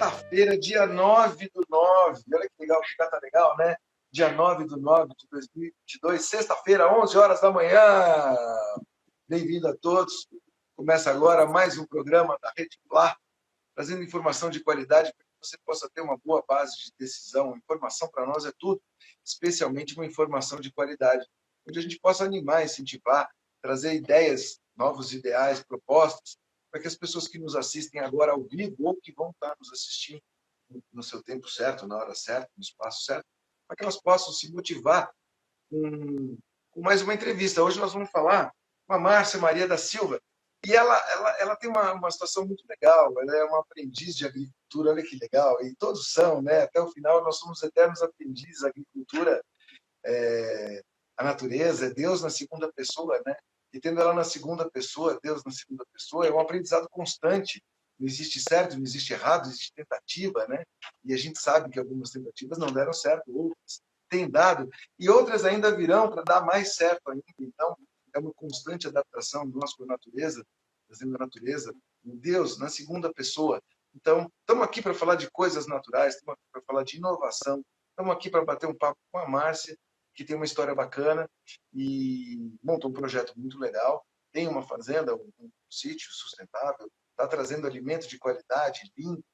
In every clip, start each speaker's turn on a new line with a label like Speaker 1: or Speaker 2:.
Speaker 1: sexta-feira, dia 9/9. Olha que legal, que data legal, né? Dia 9/9 de 2022, sexta-feira, 11 horas da manhã. Bem-vindo a todos. Começa agora mais um programa da Rede Clar, trazendo informação de qualidade para que você possa ter uma boa base de decisão. Informação para nós é tudo, especialmente uma informação de qualidade, onde a gente possa animar, incentivar, trazer ideias, novos ideais, propostas, para que as pessoas que nos assistem agora ao vivo ou que vão estar nos assistindo no seu tempo certo, na hora certa, no espaço certo, para que elas possam se motivar com mais uma entrevista. Hoje nós vamos falar com a Márcia Maria da Silva, e ela tem uma situação muito legal. Ela é uma aprendiz de agricultura, olha que legal, e todos são, né? Até o final nós somos eternos aprendizes. A agricultura, a natureza, é Deus na segunda pessoa, né? E tendo ela na segunda pessoa, Deus na segunda pessoa, é um aprendizado constante. Não existe certo, não existe errado, existe tentativa, né? E a gente sabe que algumas tentativas não deram certo, outras têm dado, e outras ainda virão para dar mais certo ainda. Então, é uma constante adaptação nós com a natureza, trazendo a natureza, o Deus na segunda pessoa. Então, estamos aqui para falar de coisas naturais, estamos aqui para falar de inovação, estamos aqui para bater um papo com a Márcia, que tem uma história bacana e montou um projeto muito legal, tem uma fazenda, um sítio sustentável, está trazendo alimento de qualidade, limpo,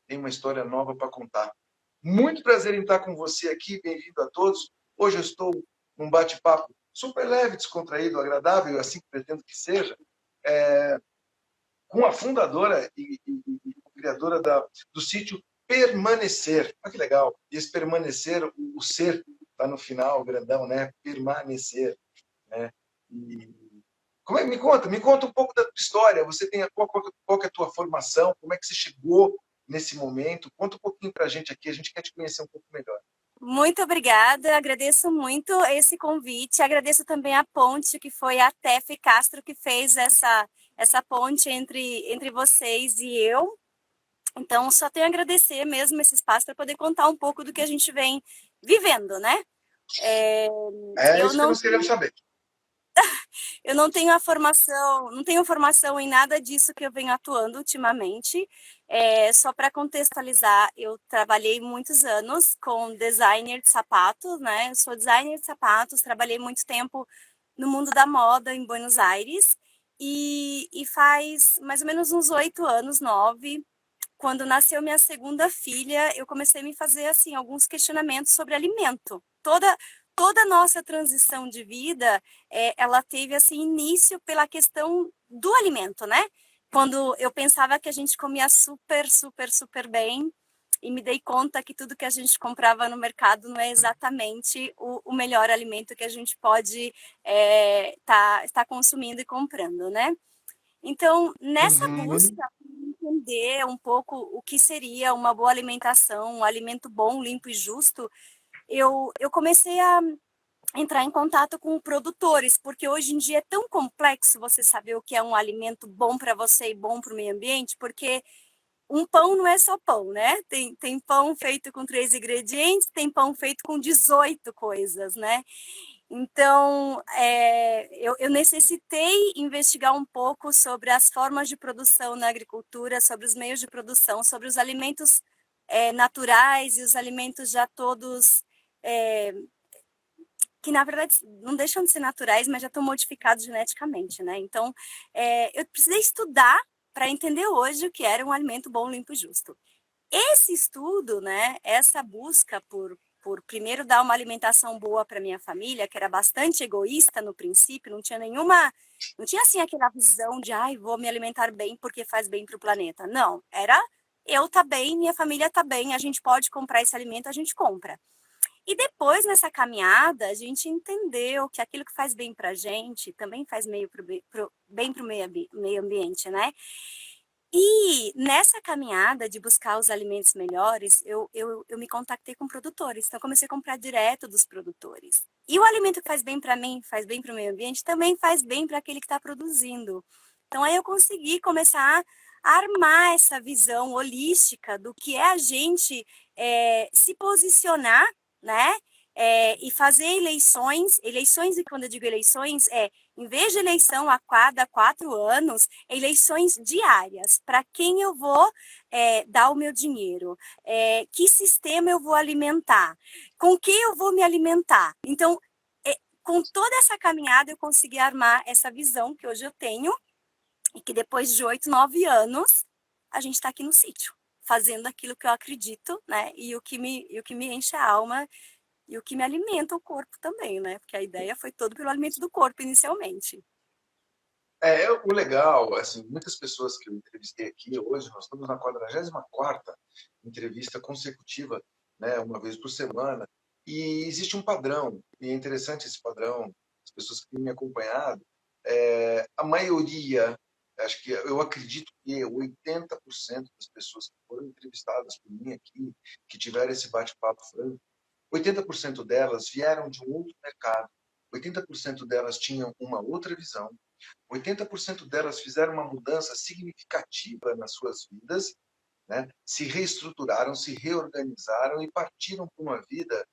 Speaker 1: tem uma história nova para contar. Muito prazer em estar com você aqui, bem-vindo a todos. Hoje eu estou num bate-papo super leve, descontraído, agradável, assim que pretendo que seja, com a fundadora e criadora do sítio Permanecer. Olha que legal. E esse permanecer, o ser está no final, grandão, né? Permanecer, né? E me conta um pouco da tua história. Você tem qual que é a tua formação? Como é que você chegou nesse momento? Conta um pouquinho para a gente aqui. A gente quer te conhecer um pouco melhor.
Speaker 2: Muito obrigada, agradeço muito esse convite, agradeço também a ponte, que foi a Tef Castro que fez essa ponte entre vocês e eu. Então, só tenho a agradecer mesmo esse espaço para poder contar um pouco do que a gente vem vivendo, né?
Speaker 1: É
Speaker 2: eu
Speaker 1: isso que
Speaker 2: não
Speaker 1: nós queremos saber.
Speaker 2: Eu não tenho formação em nada disso que eu venho atuando ultimamente. Só para contextualizar, eu trabalhei muitos anos com designer de sapatos, né? Eu sou designer de sapatos, trabalhei muito tempo no mundo da moda em Buenos Aires e faz mais ou menos uns 8 anos, 9, quando nasceu minha segunda filha, eu comecei a me fazer assim alguns questionamentos sobre alimento. Toda a nossa transição de vida, ela teve assim início pela questão do alimento, né? Quando eu pensava que a gente comia super, super, super bem e me dei conta que tudo que a gente comprava no mercado não é exatamente o melhor alimento que a gente pode tá consumindo e comprando, né? Então, nessa busca, entender um pouco o que seria uma boa alimentação, um alimento bom, limpo e justo, eu comecei a entrar em contato com produtores, porque hoje em dia é tão complexo você saber o que é um alimento bom para você e bom para o meio ambiente, porque um pão não é só pão, né? Tem pão feito com 3 ingredientes, tem pão feito com 18 coisas, né? Então, eu necessitei investigar um pouco sobre as formas de produção na agricultura, sobre os meios de produção, sobre os alimentos naturais e os alimentos já todos, que na verdade não deixam de ser naturais, mas já estão modificados geneticamente, né? Então, eu precisei estudar para entender hoje o que era um alimento bom, limpo e justo. Esse estudo, né, essa busca por primeiro dar uma alimentação boa para minha família, que era bastante egoísta no princípio, não tinha assim aquela visão de, vou me alimentar bem porque faz bem para o planeta. Não, era eu tá bem, minha família tá bem, a gente pode comprar esse alimento, a gente compra. E depois, nessa caminhada, a gente entendeu que aquilo que faz bem para a gente também faz bem para o meio ambiente, né? E nessa caminhada de buscar os alimentos melhores, eu me contactei com produtores. Então, comecei a comprar direto dos produtores. E o alimento que faz bem para mim, faz bem para o meio ambiente, também faz bem para aquele que está produzindo. Então, aí eu consegui começar a armar essa visão holística do que é a gente se posicionar, né? E fazer eleições, e quando eu digo eleições, Em vez de eleição a cada 4 anos, eleições diárias. Para quem eu vou dar o meu dinheiro? Que sistema eu vou alimentar? Com que eu vou me alimentar? Então, com toda essa caminhada, eu consegui armar essa visão que hoje eu tenho e que depois de 8, 9 anos, a gente está aqui no sítio, fazendo aquilo que eu acredito, né? E o que me enche a alma e o que me alimenta o corpo também, né? Porque a ideia foi todo pelo alimento do corpo inicialmente.
Speaker 1: O legal, assim, muitas pessoas que eu entrevistei aqui hoje, nós estamos na 44ª entrevista consecutiva, né, uma vez por semana, e existe um padrão, e é interessante esse padrão, as pessoas que têm me acompanhado, a maioria, acho que eu acredito que 80% das pessoas que foram entrevistadas por mim aqui, que tiveram esse bate-papo franco, 80% delas vieram de um outro mercado, 80% delas tinham uma outra visão, 80% delas fizeram uma mudança significativa nas suas vidas, né? Se reestruturaram, se reorganizaram e partiram para uma vida,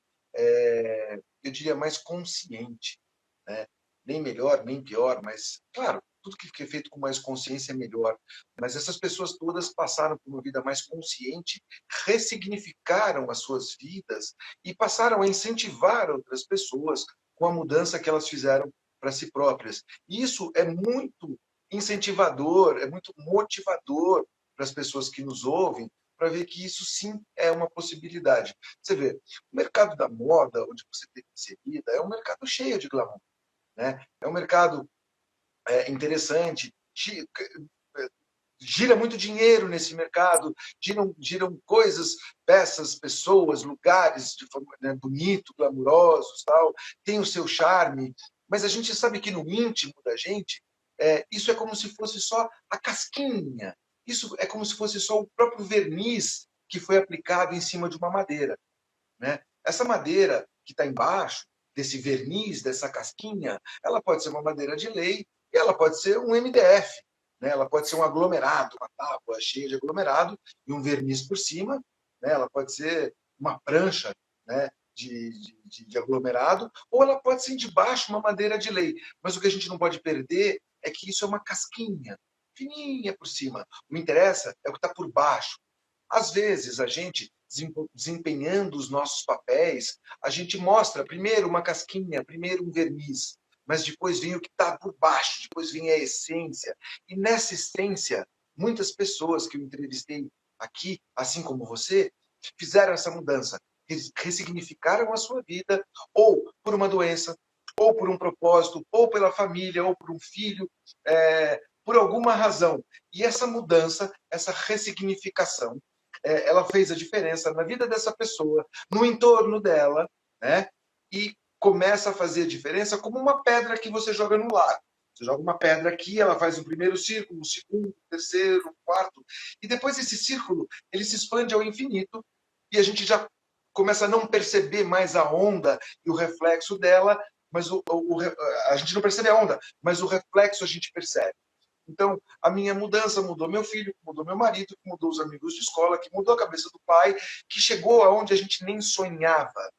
Speaker 1: eu diria, mais consciente, né? Nem melhor, nem pior, mas, claro, tudo que é feito com mais consciência é melhor. Mas essas pessoas todas passaram por uma vida mais consciente, ressignificaram as suas vidas e passaram a incentivar outras pessoas com a mudança que elas fizeram para si próprias. Isso é muito incentivador, é muito motivador para as pessoas que nos ouvem, para ver que isso sim é uma possibilidade. Você vê, o mercado da moda, onde você tem inserida, é um mercado cheio de glamour, né? É um mercado interessante, gira muito dinheiro nesse mercado, giram coisas, peças, pessoas, lugares de forma, né, bonito, glamurosos, tal, tem o seu charme, mas a gente sabe que no íntimo da gente, isso é como se fosse só a casquinha, isso é como se fosse só o próprio verniz que foi aplicado em cima de uma madeira, né? Essa madeira que está embaixo, desse verniz, dessa casquinha, ela pode ser uma madeira de lei e ela pode ser um MDF, né? Ela pode ser um aglomerado, uma tábua cheia de aglomerado e um verniz por cima, né? Ela pode ser uma prancha, né? De aglomerado, ou ela pode ser de baixo uma madeira de lei. Mas o que a gente não pode perder é que isso é uma casquinha, fininha por cima. O que interessa é o que está por baixo. Às vezes, a gente, desempenhando os nossos papéis, a gente mostra primeiro uma casquinha, primeiro um verniz, mas depois vem o que está por baixo, depois vem a essência. E nessa essência, muitas pessoas que eu entrevistei aqui, assim como você, fizeram essa mudança, ressignificaram a sua vida, ou por uma doença, ou por um propósito, ou pela família, ou por um filho, por alguma razão. E essa mudança, essa ressignificação, ela fez a diferença na vida dessa pessoa, no entorno dela, né? E começa a fazer a diferença como uma pedra que você joga no lago. Você joga uma pedra aqui, ela faz um primeiro círculo, um segundo, um terceiro, um quarto, e depois esse círculo ele se expande ao infinito e a gente já começa a não perceber mais a onda e o reflexo dela, mas a gente não percebe a onda, mas o reflexo a gente percebe. Então, a minha mudança mudou meu filho, mudou meu marido, mudou os amigos de escola, que mudou a cabeça do pai, que chegou aonde a gente nem sonhava.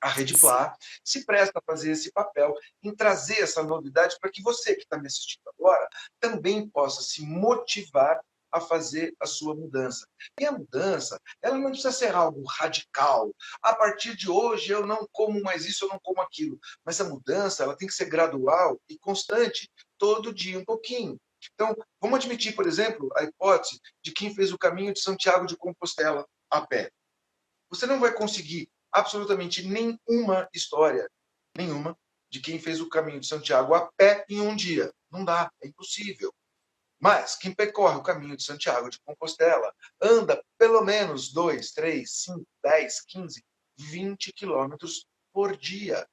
Speaker 1: A Rede
Speaker 2: Sim.
Speaker 1: Plá se presta a fazer esse papel em trazer essa novidade para que você que está me assistindo agora também possa se motivar a fazer a sua mudança. E a mudança, ela não precisa ser algo radical. A partir de hoje eu não como mais isso, eu não como aquilo. Mas a mudança, ela tem que ser gradual e constante, todo dia um pouquinho. Então, vamos admitir, por exemplo, a hipótese de quem fez o caminho de Santiago de Compostela a pé. Você não vai conseguir absolutamente nenhuma história, nenhuma, de quem fez o caminho de Santiago a pé em um dia. Não dá, é impossível. Mas quem percorre o caminho de Santiago de Compostela anda pelo menos 2, 3, 5, 10, 15, 20 quilômetros por dia.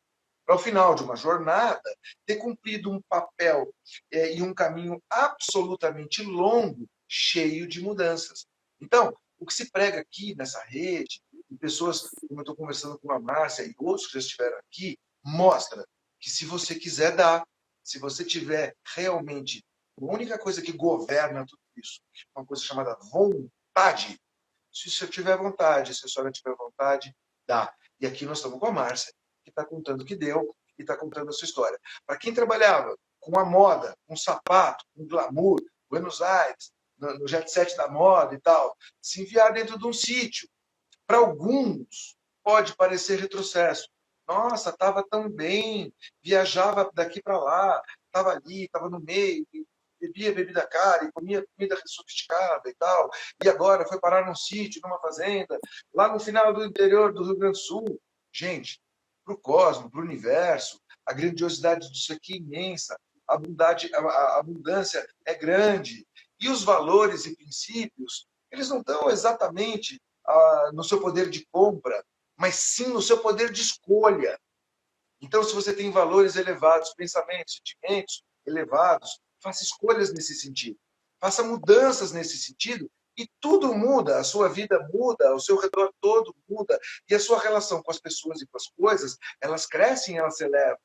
Speaker 1: Para o final de uma jornada, ter cumprido um papel e um caminho absolutamente longo, cheio de mudanças. Então, o que se prega aqui nessa rede, e pessoas, como eu estou conversando com a Márcia e outros que já estiveram aqui, mostra que se você quiser dar, se você tiver realmente a única coisa que governa tudo isso, uma coisa chamada vontade. Se você tiver vontade, se a senhora tiver vontade, dá. E aqui nós estamos com a Márcia, que está contando que deu. e está contando a sua história. Para quem trabalhava com a moda, com sapato, com glamour, Buenos Aires, no jet set da moda e tal, se enviar dentro de um sítio, para alguns pode parecer retrocesso. Nossa, estava tão bem, viajava daqui para lá, estava ali, estava no meio, bebia bebida cara e comia comida sofisticada e tal, e agora foi parar num sítio, numa fazenda, lá no final do interior do Rio Grande do Sul. Gente, para o cosmos, para o universo, a grandiosidade disso aqui é imensa, a abundância é grande, e os valores e princípios, eles não estão exatamente no seu poder de compra, mas sim no seu poder de escolha. Então, se você tem valores elevados, pensamentos, sentimentos elevados, faça escolhas nesse sentido. Faça mudanças nesse sentido e tudo muda. A sua vida muda, ao seu redor todo muda. E a sua relação com as pessoas e com as coisas, elas crescem, elas se elevam.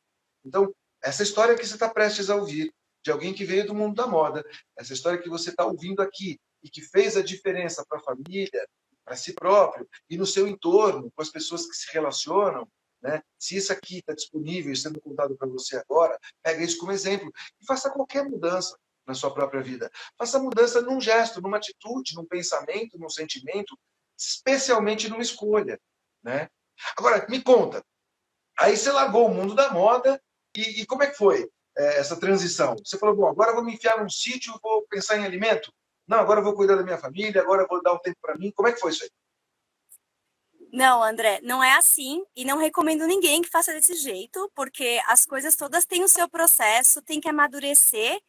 Speaker 1: Então, essa história que você está prestes a ouvir, de alguém que veio do mundo da moda, essa história que você está ouvindo aqui e que fez a diferença para a família, para si próprio e no seu entorno, com as pessoas que se relacionam, né? Se isso aqui está disponível e sendo contado para você agora, pega isso como exemplo e faça qualquer mudança na sua própria vida. Faça mudança num gesto, numa atitude, num pensamento, num sentimento, especialmente numa escolha, né? Agora, me conta, aí você largou o mundo da moda e como é que foi essa transição? Você falou, bom, agora eu vou me enfiar num sítio, vou pensar em alimento? Não, agora eu vou cuidar da minha família, agora eu vou dar um tempo para mim. Como é que foi isso aí?
Speaker 2: Não, André, não é assim e não recomendo ninguém que faça desse jeito, porque as coisas todas têm o seu processo, tem que amadurecer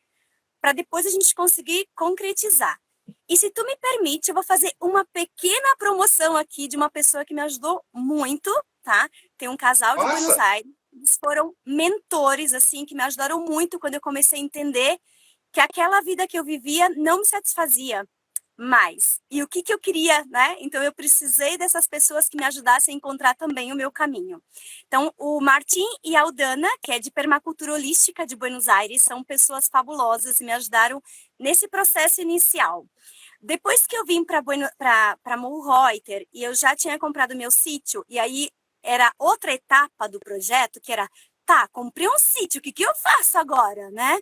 Speaker 2: para depois a gente conseguir concretizar. E se tu me permite, eu vou fazer uma pequena promoção aqui de uma pessoa que me ajudou muito, tá? Tem um casal de Buenos
Speaker 1: Faça!
Speaker 2: Aires, eles foram mentores, assim, que me ajudaram muito quando eu comecei a entender que aquela vida que eu vivia não me satisfazia mais. E o que eu queria, né? Então eu precisei dessas pessoas que me ajudassem a encontrar também o meu caminho. Então, o Martim e a Aldana, que é de permacultura holística de Buenos Aires, são pessoas fabulosas e me ajudaram nesse processo inicial. Depois que eu vim para Mulreuter e eu já tinha comprado meu sítio, e aí era outra etapa do projeto, que era, tá, comprei um sítio, o que eu faço agora, né?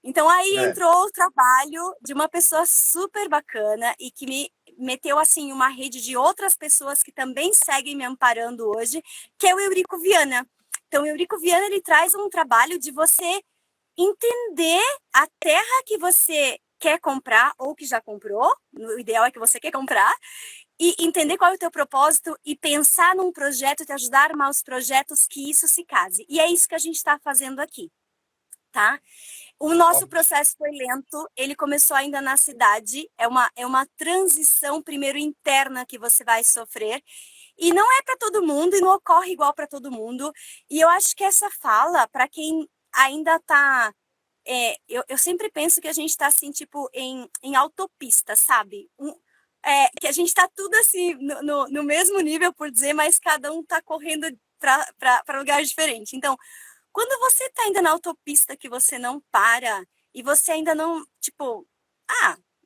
Speaker 2: Então aí
Speaker 1: É.
Speaker 2: entrou o trabalho de uma pessoa super bacana e que me meteu assim uma rede de outras pessoas que também seguem me amparando hoje, que é o Eurico Viana. Então o Eurico Viana ele traz um trabalho de você entender a terra que você quer comprar ou que já comprou, o ideal é que você quer comprar, e entender qual é o teu propósito e pensar num projeto, te ajudar a armar os projetos que isso se case. E é isso que a gente está fazendo aqui, tá? O nosso processo foi lento, ele começou ainda na cidade, é uma transição primeiro interna que você vai sofrer, e não é para todo mundo, e não ocorre igual para todo mundo, e eu acho que essa fala, para quem ainda está... eu sempre penso que a gente está assim, tipo, em autopista, sabe? Que a gente está tudo assim, no mesmo nível, por dizer, mas cada um está correndo para lugares diferentes. Então, quando você tá ainda na autopista que você não para e você ainda não, tipo,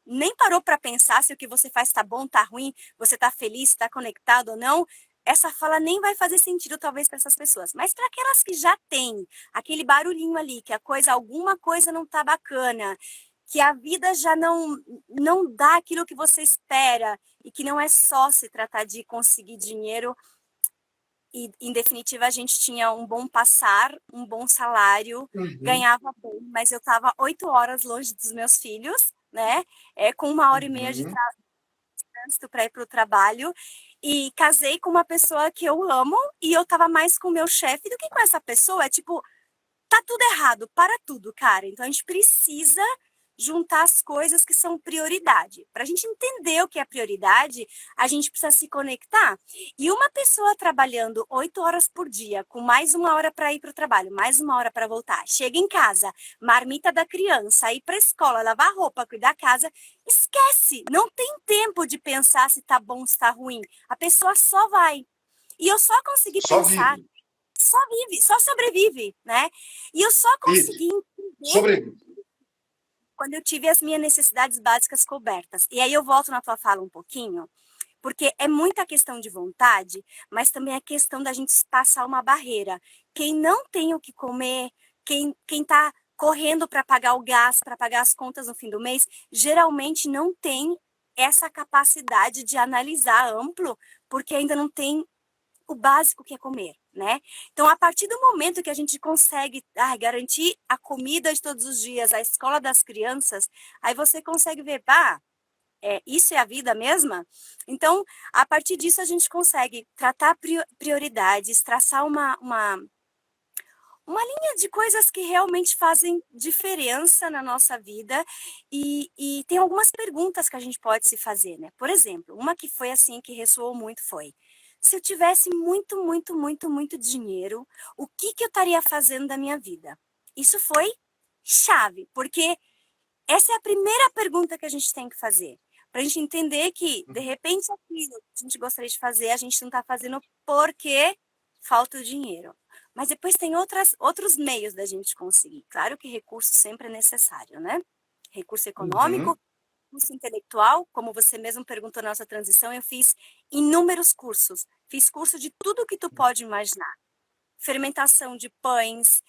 Speaker 2: nem parou para pensar se o que você faz tá bom, tá ruim, você tá feliz, tá conectado ou não, essa fala nem vai fazer sentido talvez para essas pessoas. Mas para aquelas que já têm aquele barulhinho ali, que alguma coisa não tá bacana, que a vida já não dá aquilo que você espera e que não é só se tratar de conseguir dinheiro, e, em definitiva, a gente tinha um bom passar, um bom salário,
Speaker 1: Uhum,
Speaker 2: ganhava bem, mas eu estava 8 horas longe dos meus filhos, né? Com 1 hora e meia de
Speaker 1: uhum.
Speaker 2: trânsito para ir para o trabalho. E casei com uma pessoa que eu amo e eu estava mais com o meu chefe do que com essa pessoa. É tipo, tá tudo errado, para tudo, cara. Então a gente precisa juntar as coisas que são prioridade. Para a gente entender o que é prioridade, a gente precisa se conectar. E uma pessoa trabalhando 8 horas por dia, com mais 1 hora para ir para o trabalho, mais 1 hora para voltar, chega em casa, marmita da criança, ir para a escola, lavar roupa, cuidar da casa, esquece, não tem tempo de pensar se tá bom, se tá ruim. A pessoa só vai. E eu só consegui
Speaker 1: Só
Speaker 2: pensar,
Speaker 1: vive.
Speaker 2: só vive, só sobrevive, né? E eu só
Speaker 1: Isso.
Speaker 2: consegui entender
Speaker 1: Sobrevive.
Speaker 2: quando eu tive as minhas necessidades básicas cobertas. E aí eu volto na tua fala um pouquinho, Porque é muita questão de vontade, mas também é questão da gente passar uma barreira. Quem não tem o que comer, quem está correndo para pagar o gás, para pagar as contas no fim do mês, geralmente não tem essa capacidade de analisar amplo, porque ainda não tem o básico que é comer, né? Então, a partir do momento que a gente consegue garantir a comida de todos os dias, a escola das crianças, aí você consegue ver, isso é a vida mesma? Então, a partir disso, a gente consegue tratar prioridades, traçar uma linha de coisas que realmente fazem diferença na nossa vida e tem algumas perguntas que a gente pode se fazer, né? Por exemplo, uma que foi assim, que ressoou muito foi, se eu tivesse muito, muito, muito, muito dinheiro, o que eu estaria fazendo da minha vida? Isso foi chave, porque essa é a primeira pergunta que a gente tem que fazer. Para a gente entender que, de repente, aquilo que a gente gostaria de fazer, a gente não está fazendo porque falta o dinheiro. Mas depois tem outros meios da gente conseguir. Claro que recurso sempre é necessário, né? Recurso
Speaker 1: Uhum.
Speaker 2: econômico, curso intelectual, como você mesmo perguntou na nossa transição, eu fiz inúmeros cursos. Fiz curso de tudo que tu pode imaginar. Fermentação de pães,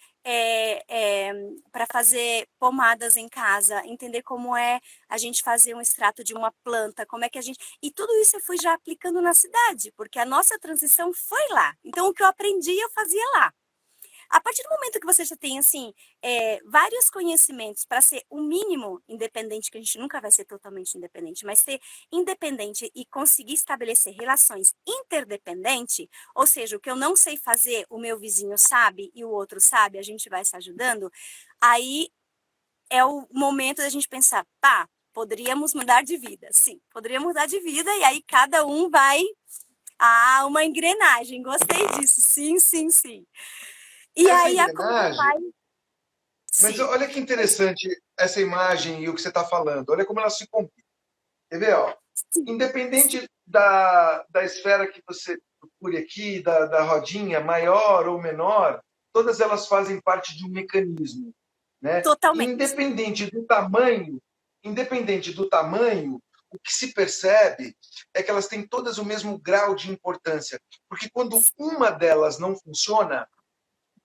Speaker 2: para fazer pomadas em casa, entender como é a gente fazer um extrato de uma planta, como é que a gente... E tudo isso eu fui já aplicando na cidade, porque a nossa transição foi lá. Então, o que eu aprendi, eu fazia lá. A partir do momento que você já tem, assim, vários conhecimentos para ser o mínimo independente, que a gente nunca vai ser totalmente independente, mas ser independente e conseguir estabelecer relações interdependentes, ou seja, o que eu não sei fazer, o meu vizinho sabe e o outro sabe, a gente vai se ajudando, aí é o momento da gente pensar, poderíamos mudar de vida. Sim, poderíamos mudar de vida e aí cada um vai... uma engrenagem, gostei disso, sim, sim, sim. E
Speaker 1: Essa
Speaker 2: aí a coisa
Speaker 1: engrenagem,
Speaker 2: vai.
Speaker 1: mas
Speaker 2: Sim.
Speaker 1: olha que interessante essa imagem e o que você está falando. Olha como ela se combina. Quer ver? Ó?
Speaker 2: Sim, sim,
Speaker 1: Independente da esfera que você procure aqui, da rodinha, maior ou menor, todas elas fazem parte de um mecanismo. Né?
Speaker 2: totalmente.
Speaker 1: Independente do tamanho, o que se percebe é que elas têm todas o mesmo grau de importância. Porque quando uma delas não funciona,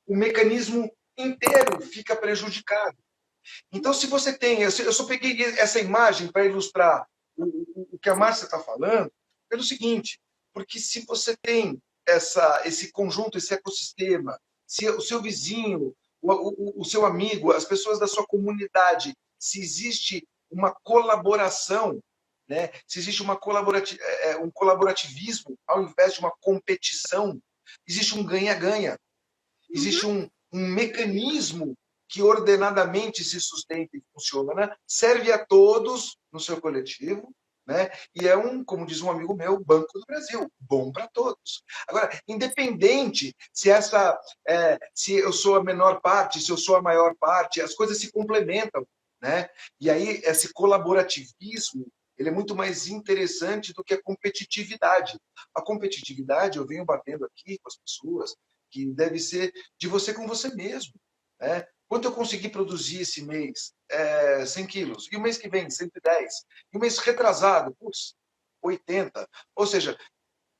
Speaker 1: o mecanismo inteiro fica prejudicado. Então, se você tem. Eu só peguei essa imagem para ilustrar o que a Márcia está falando, pelo seguinte: porque se você tem esse conjunto, esse ecossistema, se o seu vizinho, o seu amigo, as pessoas da sua comunidade, se existe uma colaboração, né? Se existe um colaborativismo ao invés de uma competição, existe um ganha-ganha,
Speaker 2: Uhum,
Speaker 1: existe um mecanismo que ordenadamente se sustenta e funciona, né? Serve a todos no seu coletivo, né? E é como diz um amigo meu, Banco do Brasil, bom para todos. Agora, independente se eu sou a menor parte, se eu sou a maior parte, as coisas se complementam, né? E aí esse colaborativismo ele é muito mais interessante do que a competitividade. A competitividade, eu venho batendo aqui com as pessoas, que deve ser de você com você mesmo. Né? Quanto eu consegui produzir esse mês? 100 quilos. E o mês que vem, 110. E o mês retrasado, 80. Ou seja,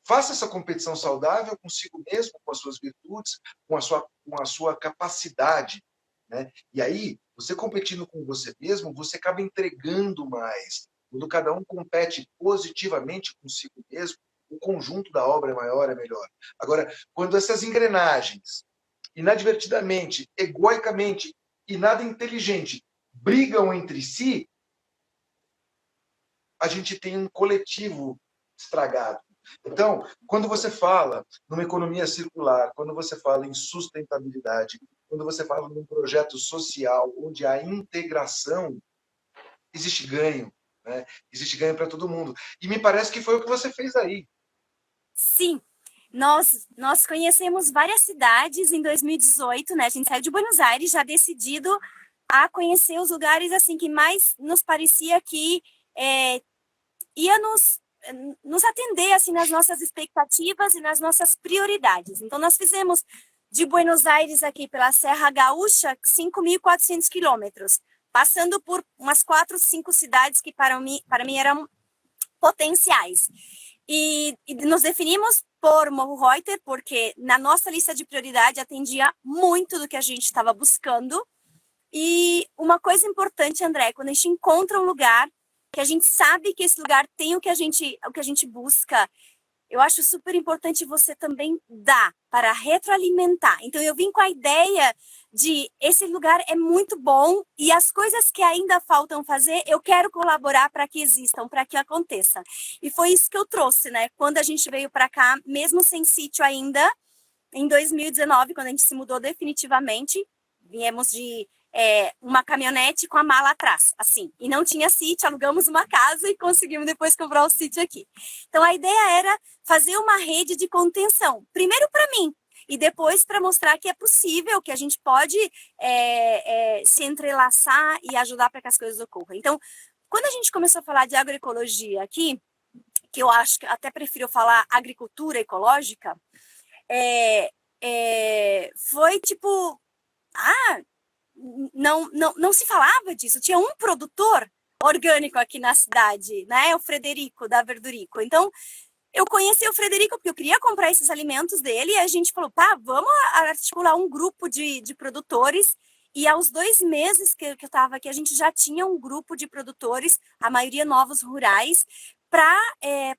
Speaker 1: faça essa competição saudável consigo mesmo, com as suas virtudes, com a sua capacidade. Né? E aí, você competindo com você mesmo, você acaba entregando mais. Quando cada um compete positivamente consigo mesmo, o conjunto da obra é maior, é melhor. Agora, quando essas engrenagens, inadvertidamente, egoicamente e nada inteligente, brigam entre si, a gente tem um coletivo estragado. Então, quando você fala numa economia circular, quando você fala em sustentabilidade, quando você fala num projeto social onde há integração, existe ganho, né? Existe ganho para todo mundo. E me parece que foi o que você fez aí.
Speaker 2: sim. Nós conhecemos várias cidades em 2018, né? A gente saiu de Buenos Aires já decidido a conhecer os lugares assim que mais nos parecia que ia nos atender assim nas nossas expectativas e nas nossas prioridades. Então nós fizemos de Buenos Aires aqui pela Serra Gaúcha 5.400 quilômetros, passando por umas 4, 5 cidades que para mim eram potenciais. E nos definimos por Morro Reuter, porque na nossa lista de prioridade atendia muito do que a gente estava buscando. E uma coisa importante, André, quando a gente encontra um lugar que a gente sabe que esse lugar tem o que a gente busca, eu acho super importante você também dar para retroalimentar. Então, eu vim com a ideia de esse lugar é muito bom e as coisas que ainda faltam fazer, eu quero colaborar para que existam, para que aconteça. E foi isso que eu trouxe, né? Quando a gente veio para cá, mesmo sem sítio ainda, em 2019, quando a gente se mudou definitivamente, viemos de uma caminhonete com a mala atrás, assim, e não tinha sítio, alugamos uma casa e conseguimos depois comprar o sítio aqui. Então, a ideia era fazer uma rede de contenção, primeiro para mim, e depois para mostrar que é possível, que a gente pode se entrelaçar e ajudar para que as coisas ocorram. Então, quando a gente começou a falar de agroecologia aqui, que eu acho que até prefiro falar agricultura ecológica, foi tipo, não se falava disso. Tinha um produtor orgânico aqui na cidade, né? O Frederico, da Verdurico. Então, eu conheci o Frederico porque eu queria comprar esses alimentos dele e a gente falou, pá, vamos articular um grupo de produtores. E aos 2 meses que eu estava aqui, a gente já tinha um grupo de produtores, a maioria novos rurais, para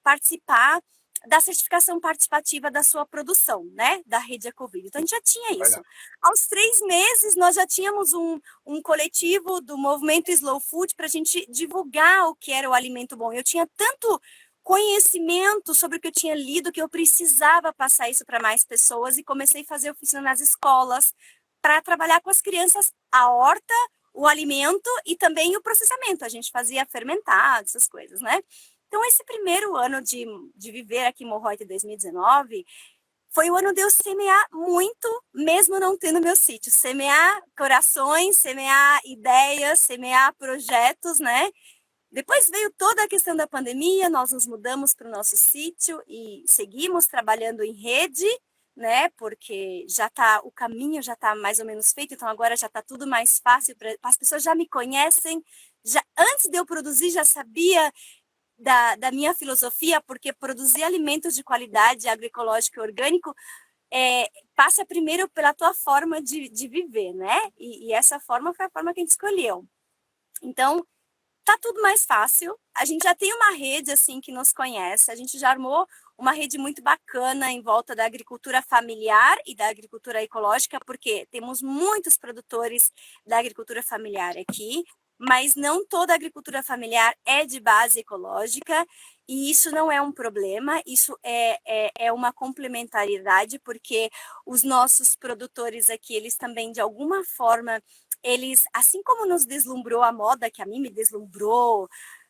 Speaker 2: participar da certificação participativa da sua produção, né, da Rede Ecoville. Então, a gente já tinha isso. Aos 3 meses, nós já tínhamos um coletivo do movimento Slow Food para a gente divulgar o que era o alimento bom. Eu tinha tanto conhecimento sobre o que eu tinha lido que eu precisava passar isso para mais pessoas e comecei a fazer oficina nas escolas para trabalhar com as crianças a horta, o alimento e também o processamento. A gente fazia fermentado, essas coisas, né? Então, esse primeiro ano de viver aqui em Morro Reuter 2019 foi o ano de eu semear muito, mesmo não tendo meu sítio. Semear corações, semear ideias, semear projetos, né? Depois veio toda a questão da pandemia, nós nos mudamos para o nosso sítio e seguimos trabalhando em rede, né? Porque o caminho já está mais ou menos feito, então agora já está tudo mais fácil, as pessoas já me conhecem, antes de eu produzir já sabia da minha filosofia, porque produzir alimentos de qualidade agroecológico e orgânico passa primeiro pela tua forma de viver, né? E essa forma foi a forma que a gente escolheu. Então, tá tudo mais fácil. A gente já tem uma rede assim que nos conhece, a gente já armou uma rede muito bacana em volta da agricultura familiar e da agricultura ecológica, porque temos muitos produtores da agricultura familiar aqui, mas não toda a agricultura familiar é de base ecológica, e isso não é um problema, isso é uma complementaridade, porque os nossos produtores aqui, eles também, de alguma forma, eles, assim como nos deslumbrou a moda, que a mim me deslumbrou,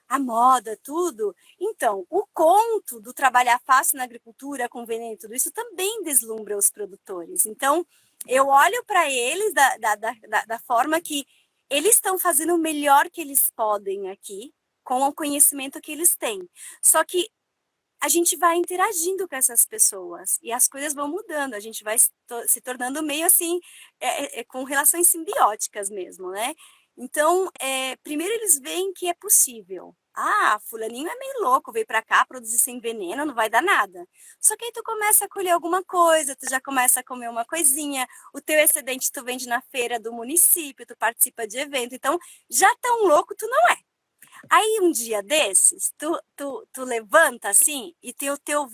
Speaker 2: a moda, tudo, então, o conto do trabalhar fácil na agricultura, com veneno e tudo isso, também deslumbra os produtores. Então, eu olho para eles da forma que eles estão fazendo o melhor que eles podem aqui, com o conhecimento que eles têm. Só que a gente vai interagindo com essas pessoas e as coisas vão mudando, a gente vai se tornando meio assim, com relações simbióticas mesmo, né? Então, primeiro eles veem que é possível. Fulaninho é meio louco, veio para cá produzir sem veneno, não vai dar nada. Só que aí tu começa a colher alguma coisa, tu já começa a comer uma coisinha, o teu excedente tu vende na feira do município, tu participa de evento, então já tão louco tu não é. Aí um dia desses, tu levanta assim e tem o teu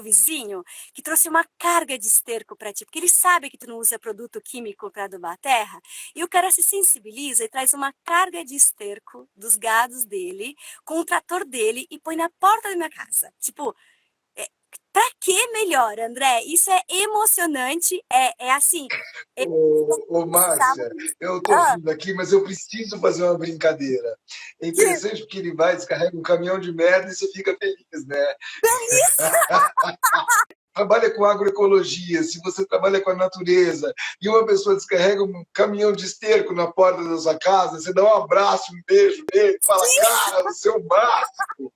Speaker 2: vizinho que trouxe uma carga de esterco para ti, porque ele sabe que tu não usa produto químico para adubar a terra, e o cara se sensibiliza e traz uma carga de esterco dos gados dele com o trator dele e põe na porta da minha casa. Tipo, pra que melhor, André? Isso é emocionante, assim...
Speaker 1: Ô, Márcia, eu estou rindo aqui, mas eu preciso fazer uma brincadeira. É interessante porque ele vai, descarrega um caminhão de merda e você fica feliz, né?
Speaker 2: Feliz!
Speaker 1: Trabalha com agroecologia, se você trabalha com a natureza e uma pessoa descarrega um caminhão de esterco na porta da sua casa, você dá um abraço, um beijo nele, fala, cara, o seu máximo.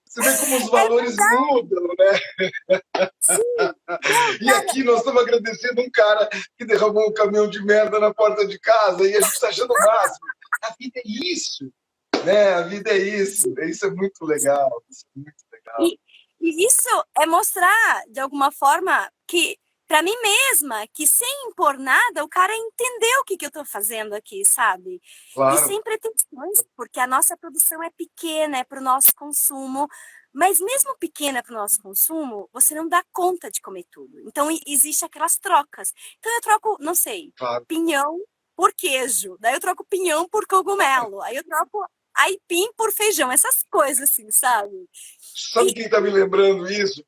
Speaker 1: Você vê como os valores mudam, né? E aqui nós estamos agradecendo um cara que derramou um caminhão de merda na porta de casa e a gente está achando o máximo. A vida é isso, né? A vida é isso. Isso é muito legal. Isso é muito legal.
Speaker 2: E isso é mostrar, de alguma forma, que para mim mesma, que sem impor nada, o cara entendeu o que eu estou fazendo aqui, sabe? E
Speaker 1: Claro,
Speaker 2: sem pretensões, porque a nossa produção é pequena, é para o nosso consumo, mas mesmo pequena para o nosso consumo, você não dá conta de comer tudo. Então, existe aquelas trocas. Então, eu troco, não sei,
Speaker 1: claro.
Speaker 2: pinhão por queijo, daí eu troco pinhão por cogumelo, aí eu troco aipim por feijão, essas coisas assim, sabe?
Speaker 1: Sabe
Speaker 2: E
Speaker 1: quem está me lembrando isso,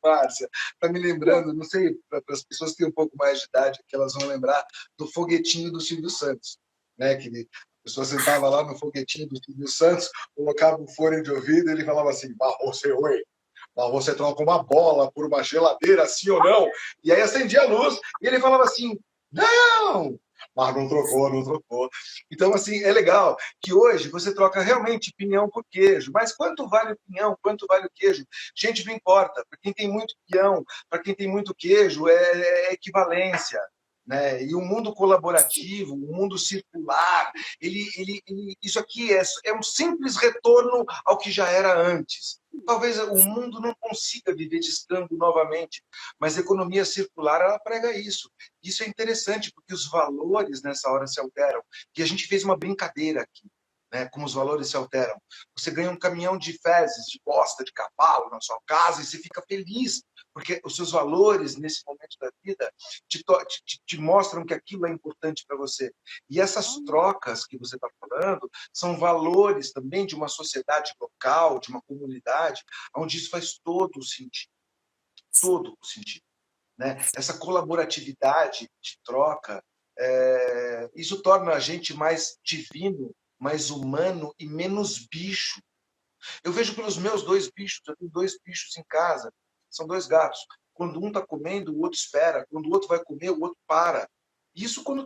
Speaker 1: Márcia? Está me lembrando, não sei, para as pessoas que têm um pouco mais de idade, que elas vão lembrar do foguetinho do Silvio Santos, né? Que a pessoa sentava lá no foguetinho do Silvio Santos, colocava um fone de ouvido e ele falava assim: mas você troca uma bola por uma geladeira, sim ou não? E aí acendia a luz e ele falava assim: não! Mas não trocou, não trocou. Então, assim, é legal que hoje você troca realmente pinhão por queijo. Mas quanto vale o pinhão? Quanto vale o queijo? Gente, não importa. Para quem tem muito pinhão, para quem tem muito queijo, é equivalência. Né? E o mundo colaborativo, o mundo circular, isso aqui é um simples retorno ao que já era antes. Talvez o mundo não consiga viver de escambo novamente, mas a economia circular ela prega isso. Isso é interessante, porque os valores nessa hora se alteram. E a gente fez uma brincadeira aqui, né, como os valores se alteram. Você ganha um caminhão de fezes, de bosta, de cavalo na sua casa e você fica feliz, porque os seus valores nesse momento da vida te mostram que aquilo é importante para você. E essas trocas que você está falando são valores também de uma sociedade local, de uma comunidade, onde isso faz todo o sentido. Né? Essa colaboratividade de troca, isso torna a gente mais divino, mais humano e menos bicho. Eu vejo pelos meus dois bichos, eu tenho dois bichos em casa, são dois gatos. Quando um está comendo, o outro espera. Quando o outro vai comer, o outro para. Isso quando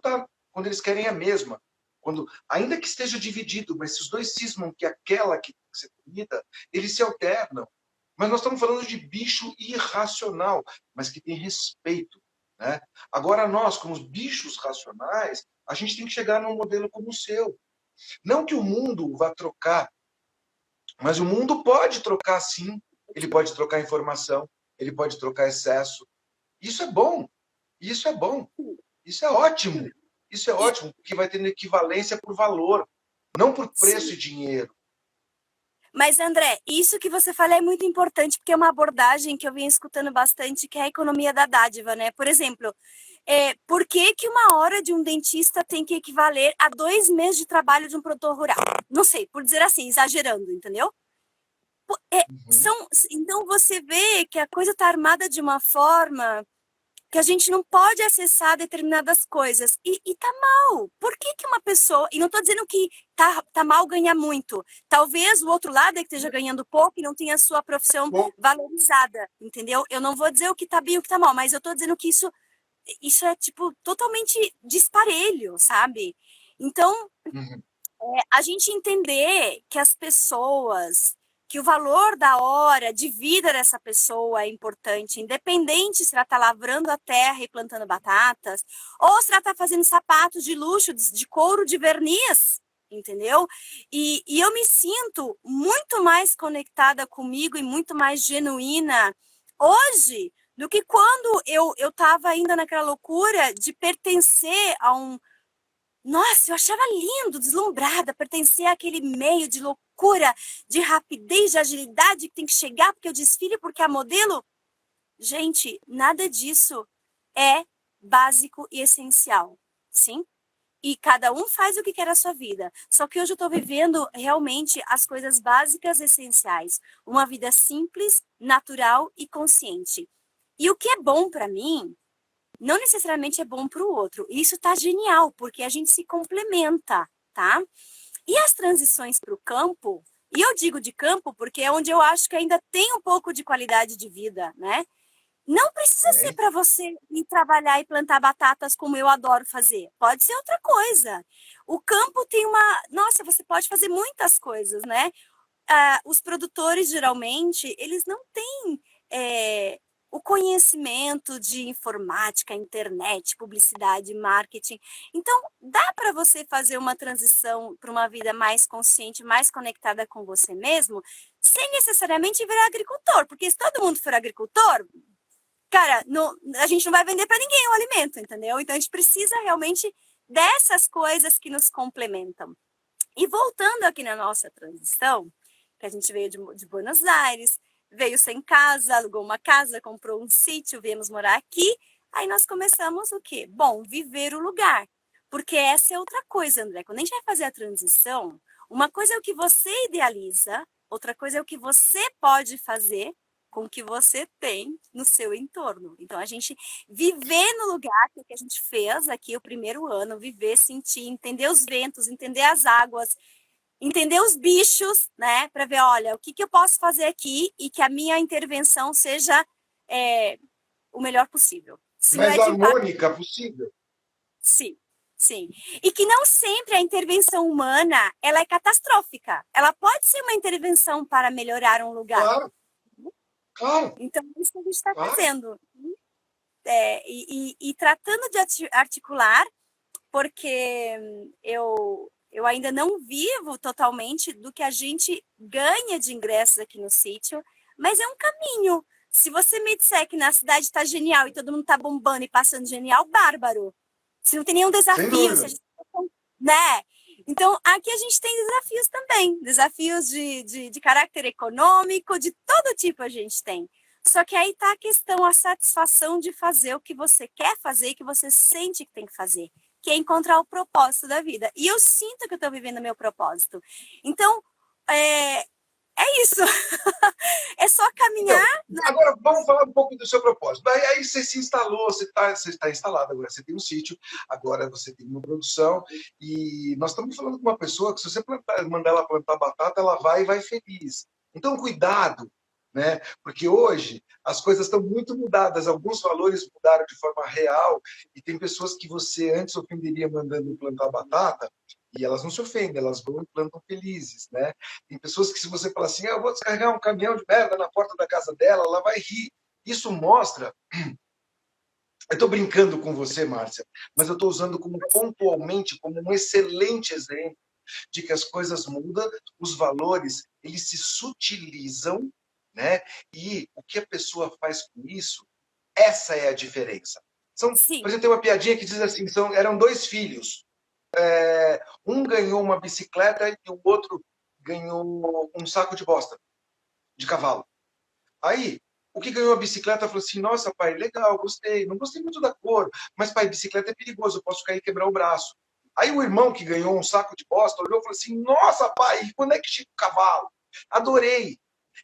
Speaker 1: eles querem a mesma. Quando, ainda que esteja dividido, mas se os dois cismam que aquela que tem que ser comida, eles se alternam. Mas nós estamos falando de bicho irracional, mas que tem respeito. Né? Agora, nós, como bichos racionais, a gente tem que chegar num modelo como o seu. Não que o mundo vá trocar, mas o mundo pode trocar sim. Ele pode trocar informação, ele pode trocar excesso. Isso é bom. Isso é bom. Isso é ótimo. Isso é
Speaker 2: E,
Speaker 1: ótimo, porque vai tendo equivalência por valor, não por preço
Speaker 2: sim.
Speaker 1: e dinheiro.
Speaker 2: Mas, André, isso que você fala é muito importante, porque é uma abordagem que eu venho escutando bastante, que é a economia da dádiva, né? Por exemplo, por que que uma hora de um dentista tem que equivaler a 2 meses de trabalho de um produtor rural? Não sei, por dizer assim, exagerando, entendeu?
Speaker 1: Uhum,
Speaker 2: Então você vê que a coisa está armada de uma forma que a gente não pode acessar determinadas coisas. E tá mal. Por que que uma pessoa... E não estou dizendo que tá mal ganhar muito. Talvez o outro lado é que esteja ganhando pouco e não tenha a sua profissão
Speaker 1: bom,
Speaker 2: valorizada, entendeu? Eu não vou dizer o que tá bem e o que tá mal, mas eu estou dizendo que isso é, tipo, totalmente disparelho, sabe? Então,
Speaker 1: uhum,
Speaker 2: a gente entender que as pessoas, que o valor da hora de vida dessa pessoa é importante, independente se ela está lavrando a terra e plantando batatas, ou se ela está fazendo sapatos de luxo, de couro, de verniz, entendeu? E eu me sinto muito mais conectada comigo e muito mais genuína hoje do que quando eu estava ainda naquela loucura de pertencer a um. Nossa, eu achava lindo, deslumbrada, pertencer àquele meio de loucura, de rapidez, de agilidade que tem que chegar porque eu desfile, porque a modelo. Gente, nada disso é básico e essencial, sim? E cada um faz o que quer a sua vida. Só que hoje eu estou vivendo realmente as coisas básicas e essenciais. Uma vida simples, natural e consciente. E o que é bom para mim não necessariamente é bom para o outro. E isso tá genial, porque a gente se complementa, tá? E as transições para o campo, e eu digo de campo porque é onde eu acho que ainda tem um pouco de qualidade de vida, né? Não precisa ser
Speaker 1: bem,
Speaker 2: para você ir trabalhar e plantar batatas como eu adoro fazer. Pode ser outra coisa. O campo tem uma. Nossa, você pode fazer muitas coisas, né? Os produtores, geralmente, eles não têm o conhecimento de informática, internet, publicidade, marketing. Então, dá para você fazer uma transição para uma vida mais consciente, mais conectada com você mesmo, sem necessariamente virar agricultor, porque se todo mundo for agricultor, cara, a gente não vai vender para ninguém o alimento, entendeu? Então, a gente precisa realmente dessas coisas que nos complementam. E voltando aqui na nossa transição, que a gente veio de Buenos Aires, veio sem casa, alugou uma casa, comprou um sítio, viemos morar aqui. Aí nós começamos o quê? Bom, viver o lugar. Porque essa é outra coisa, André. Quando a gente vai fazer a transição, uma coisa é o que você idealiza, outra coisa é o que você pode fazer com o que você tem no seu entorno. Então, a gente viver no lugar, que é o que a gente fez aqui o primeiro ano, viver, sentir, entender os ventos, entender as águas, entender os bichos, né? Para ver, olha, o que eu posso fazer aqui e que a minha intervenção seja o melhor possível. Se
Speaker 1: Mais
Speaker 2: não é de impacto,
Speaker 1: harmônica possível.
Speaker 2: sim, sim. E que não sempre a intervenção humana ela é catastrófica. Ela pode ser uma intervenção para melhorar um lugar.
Speaker 1: Claro, claro,
Speaker 2: Então, é isso que a gente está
Speaker 1: claro.
Speaker 2: fazendo. E tratando de articular, porque eu ainda não vivo totalmente do que a gente ganha de ingressos aqui no sítio, mas é um caminho. Se você me disser que na cidade está genial e todo mundo está bombando e passando genial, bárbaro. Se não tem nenhum
Speaker 1: Sem
Speaker 2: desafio, se
Speaker 1: dúvida.
Speaker 2: a gente, né? Então, aqui a gente tem desafios também, desafios de caráter econômico, de todo tipo a gente tem. Só que aí está a questão, a satisfação de fazer o que você quer fazer e que você sente que tem que fazer, que é encontrar o propósito da vida. E eu sinto que eu estou vivendo meu propósito. Então, é isso. É só caminhar.
Speaker 1: Então, agora vamos falar um pouco do seu propósito. Aí você se instalou, você está instalado agora, você tem um sítio, agora você tem uma produção, e nós estamos falando com uma pessoa que se você mandar ela plantar batata, ela vai feliz. Então, cuidado, né? Porque hoje as coisas estão muito mudadas, alguns valores mudaram de forma real, e tem pessoas que você antes ofenderia mandando plantar batata, e elas não se ofendem, elas vão e plantam felizes, né? Tem pessoas que, se você falar assim, eu vou descarregar um caminhão de merda na porta da casa dela, ela vai rir. Isso mostra. Eu estou brincando com você, Márcia, mas eu estou usando como pontualmente, como um excelente exemplo de que as coisas mudam, os valores, eles se sutilizam, né? E o que a pessoa faz com isso, essa é a diferença. Por
Speaker 2: Sim.
Speaker 1: exemplo, tem uma piadinha que diz assim, eram dois filhos. Um ganhou uma bicicleta e o outro ganhou um saco de bosta de cavalo. Aí, o que ganhou a bicicleta falou assim, nossa, pai, legal, gostei. Não gostei muito da cor, mas, pai, bicicleta é perigoso, eu posso cair e quebrar o braço. Aí o irmão que ganhou um saco de bosta olhou e falou assim, nossa, pai, e quando é que chega o cavalo? Adorei.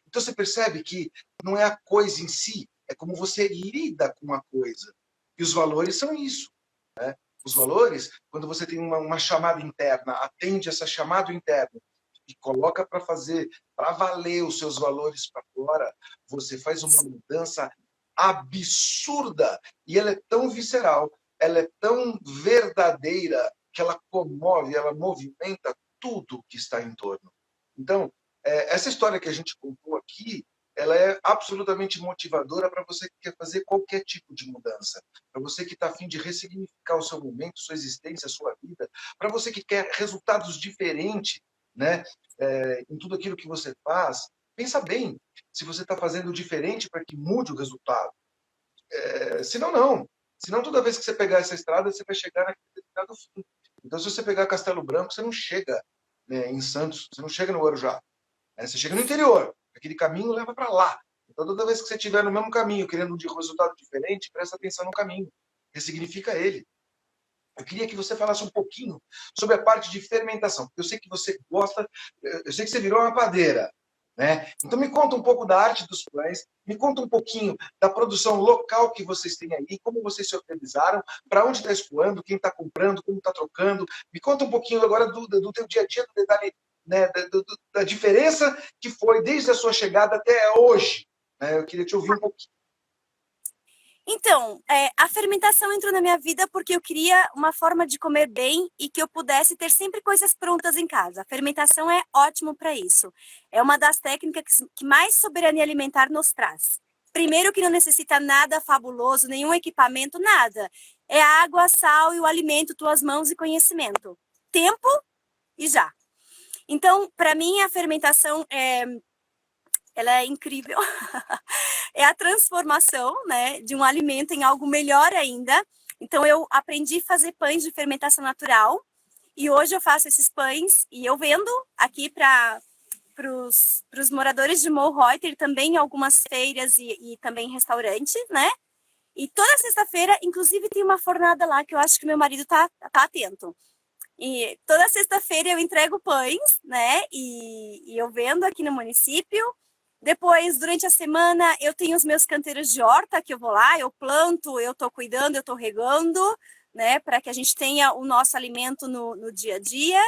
Speaker 1: Então você percebe que não é a coisa em si, é como você lida com a coisa. E os valores são isso. Né? Os valores, quando você tem uma chamada interna, atende essa chamada interna e coloca para fazer, para valer os seus valores para fora, você faz uma mudança absurda. E ela é tão visceral, ela é tão verdadeira, que ela comove, ela movimenta tudo que está em torno. Então, essa história que a gente contou aqui, ela é absolutamente motivadora para você que quer fazer qualquer tipo de mudança, para você que está a fim de ressignificar o seu momento, sua existência, a sua vida, para você que quer resultados diferentes, né, em tudo aquilo que você faz. Pensa bem se você está fazendo diferente para que mude o resultado. Senão, não. Senão, toda vez que você pegar essa estrada, você vai chegar naquele determinado fim. Então, se você pegar Castelo Branco, você não chega, né, em Santos, você não chega no Guarujá. Você chega no interior, aquele caminho leva para lá. Então, toda vez que você estiver no mesmo caminho, querendo um resultado diferente, presta atenção no caminho, ressignifica ele. Eu queria que você falasse um pouquinho sobre a parte de fermentação, porque eu sei que você gosta, eu sei que você virou uma padeira, né? Então me conta um pouco da arte dos pães, me conta um pouquinho da produção local que vocês têm aí, como vocês se organizaram, para onde está escoando, quem está comprando, como está trocando. Me conta um pouquinho agora do teu dia a dia, do detalhe, né, da diferença que foi desde a sua chegada até hoje. Né? Eu queria te ouvir um pouquinho.
Speaker 2: Então, a fermentação entrou na minha vida porque eu queria uma forma de comer bem e que eu pudesse ter sempre coisas prontas em casa. A fermentação é ótimo para isso. É uma das técnicas que mais soberania alimentar nos traz. Primeiro que não necessita nada fabuloso, nenhum equipamento, nada. É água, sal e o alimento, tuas mãos e conhecimento. Tempo e já. Então, para mim, a fermentação ela é incrível. É a transformação, né, de um alimento em algo melhor ainda. Então, eu aprendi a fazer pães de fermentação natural e hoje eu faço esses pães e eu vendo aqui para os moradores de Monreuter, também em algumas feiras e também em restaurantes, né? E toda sexta-feira, inclusive, tem uma fornada lá que eu acho que meu marido tá atento. E toda sexta-feira eu entrego pães, né? E eu vendo aqui no município. Depois, durante a semana, eu tenho os meus canteiros de horta que eu vou lá, eu planto, eu estou cuidando, eu estou regando, né? Para que a gente tenha o nosso alimento no dia a dia.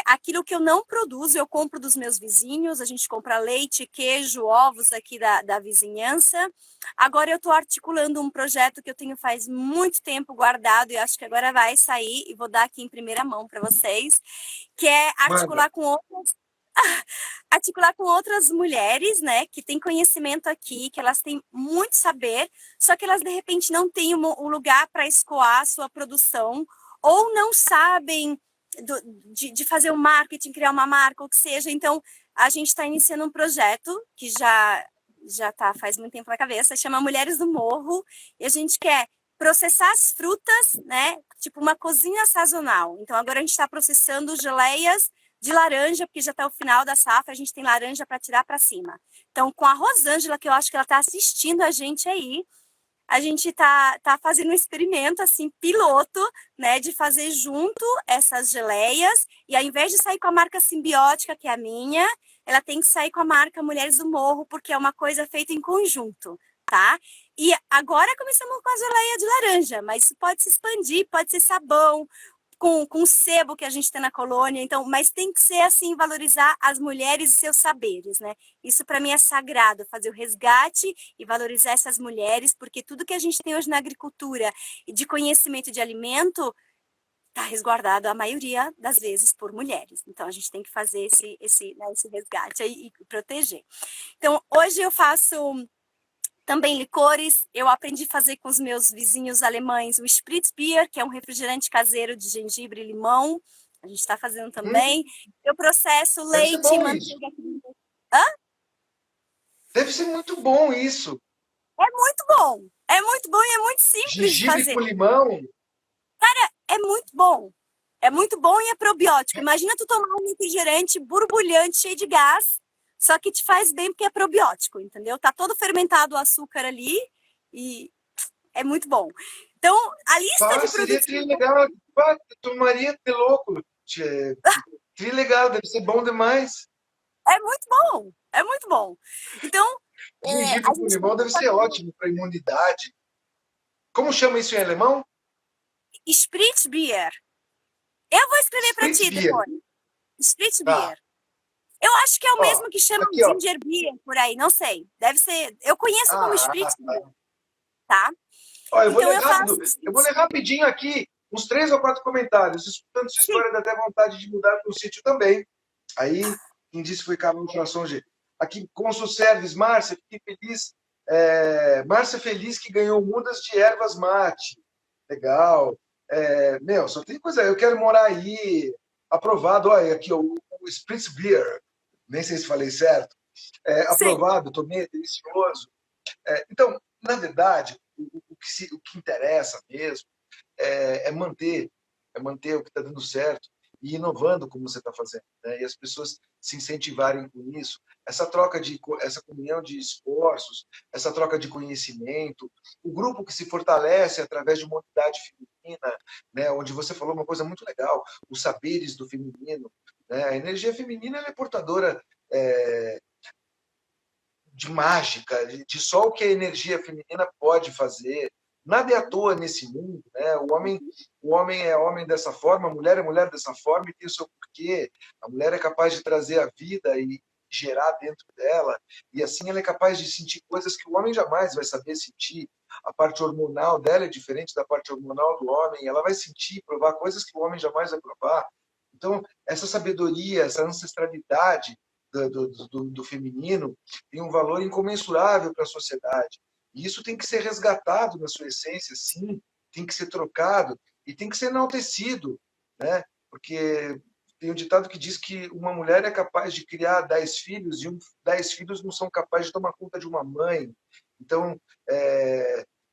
Speaker 2: Aquilo que eu não produzo, eu compro dos meus vizinhos, a gente compra leite, queijo, ovos aqui da vizinhança. Agora eu estou articulando um projeto que eu tenho faz muito tempo guardado e acho que agora vai sair e vou dar aqui em primeira mão para vocês, que é
Speaker 1: Manda.
Speaker 2: articular com outras mulheres, né, que têm conhecimento aqui, que elas têm muito saber, só que elas de repente não têm um lugar para escoar a sua produção ou não sabem de fazer um marketing, criar uma marca, ou que seja. Então, a gente está iniciando um projeto que já está faz muito tempo na cabeça, chama Mulheres do Morro, e a gente quer processar as frutas, né? Tipo uma cozinha sazonal. Então, agora a gente está processando geleias de laranja, porque já está o final da safra, a gente tem laranja para tirar para cima. Então, com a Rosângela, que eu acho que ela está assistindo a gente aí, a gente tá fazendo um experimento, assim, piloto, né, de fazer junto essas geleias, e ao invés de sair com a marca Simbiótica, que é a minha, ela tem que sair com a marca Mulheres do Morro, porque é uma coisa feita em conjunto, tá? E agora começamos com a geleia de laranja, mas isso pode se expandir, pode ser sabão, com o sebo que a gente tem na colônia, então, mas tem que ser assim, valorizar as mulheres e seus saberes, né? Isso para mim é sagrado, fazer o resgate e valorizar essas mulheres, porque tudo que a gente tem hoje na agricultura e de conhecimento de alimento está resguardado a maioria das vezes por mulheres. Então a gente tem que fazer esse resgate e proteger. Então hoje eu faço também licores, eu aprendi a fazer com os meus vizinhos alemães o Spritzbier, que é um refrigerante caseiro de gengibre e limão. A gente está fazendo também. Eu processo
Speaker 1: Deve ser
Speaker 2: leite e
Speaker 1: bom isso.
Speaker 2: manteiga. Hã?
Speaker 1: Deve ser muito bom isso.
Speaker 2: É muito bom. É muito bom e é muito simples de
Speaker 1: Gengibre
Speaker 2: fazer.
Speaker 1: com limão.
Speaker 2: É muito bom. É muito bom e é probiótico. Imagina tu tomar um refrigerante borbulhante, cheio de gás, só que te faz bem porque é probiótico, entendeu? Tá todo fermentado o açúcar ali e é muito bom. Então, a lista
Speaker 1: Ah,
Speaker 2: de
Speaker 1: seria
Speaker 2: produtos
Speaker 1: trilegal. Pá, eu tomaria de louco. Trilegal, deve ser bom demais.
Speaker 2: é muito bom. É muito bom. Então, a
Speaker 1: Gengibre com
Speaker 2: gente tem
Speaker 1: limão
Speaker 2: que
Speaker 1: deve ser
Speaker 2: fazer
Speaker 1: ótimo para imunidade. Como chama isso em alemão?
Speaker 2: Spritzbier. Eu vou escrever para ti
Speaker 1: Spritzbier.
Speaker 2: depois.
Speaker 1: Tá.
Speaker 2: Spritzbier. Eu acho que é o
Speaker 1: Ó,
Speaker 2: mesmo que chamam
Speaker 1: aqui, ó.
Speaker 2: ginger beer por aí, não sei. Deve ser. Eu conheço como
Speaker 1: Ah,
Speaker 2: Spritzbier, tá?
Speaker 1: ó, eu vou
Speaker 2: Então
Speaker 1: ler
Speaker 2: eu
Speaker 1: rápido.
Speaker 2: faço
Speaker 1: Eu vou ler rapidinho aqui uns 3 ou 4 comentários. Escutando sua
Speaker 2: sim,
Speaker 1: história, dá até vontade de mudar para o sítio também. Aí, quem disse foi Carlos Ultrassom G. Aqui, Consul Service, Márcia, fiquei feliz. Márcia feliz que ganhou mudas de ervas mate. Legal. Meu, só tem coisa. Eu quero morar aí. Aprovado. Olha, aqui, ó, o Spritz Beer. Nem sei se falei certo.
Speaker 2: sim.
Speaker 1: Aprovado, tomei, é delicioso. Então, na verdade, o que interessa mesmo é manter o que está dando certo e inovando como você está fazendo, né? E as pessoas se incentivarem com isso, essa comunhão de esforços, essa troca de conhecimento, o grupo que se fortalece através de uma unidade feminina, né? Onde você falou uma coisa muito legal, os saberes do feminino, né? A energia feminina ela é portadora de mágica, de só o que a energia feminina pode fazer. Nada é à toa nesse mundo, né? O homem é homem dessa forma, a mulher é mulher dessa forma e tem o seu porquê. A mulher é capaz de trazer a vida e gerar dentro dela, e assim ela é capaz de sentir coisas que o homem jamais vai saber sentir. A parte hormonal dela é diferente da parte hormonal do homem, ela vai sentir, provar coisas que o homem jamais vai provar. Então, essa sabedoria, essa ancestralidade do feminino tem um valor incomensurável para a sociedade. E isso tem que ser resgatado na sua essência, sim, tem que ser trocado e tem que ser enaltecido, né? Porque tem um ditado que diz que uma mulher é capaz de criar 10 filhos e 10 filhos não são capazes de tomar conta de uma mãe. Então,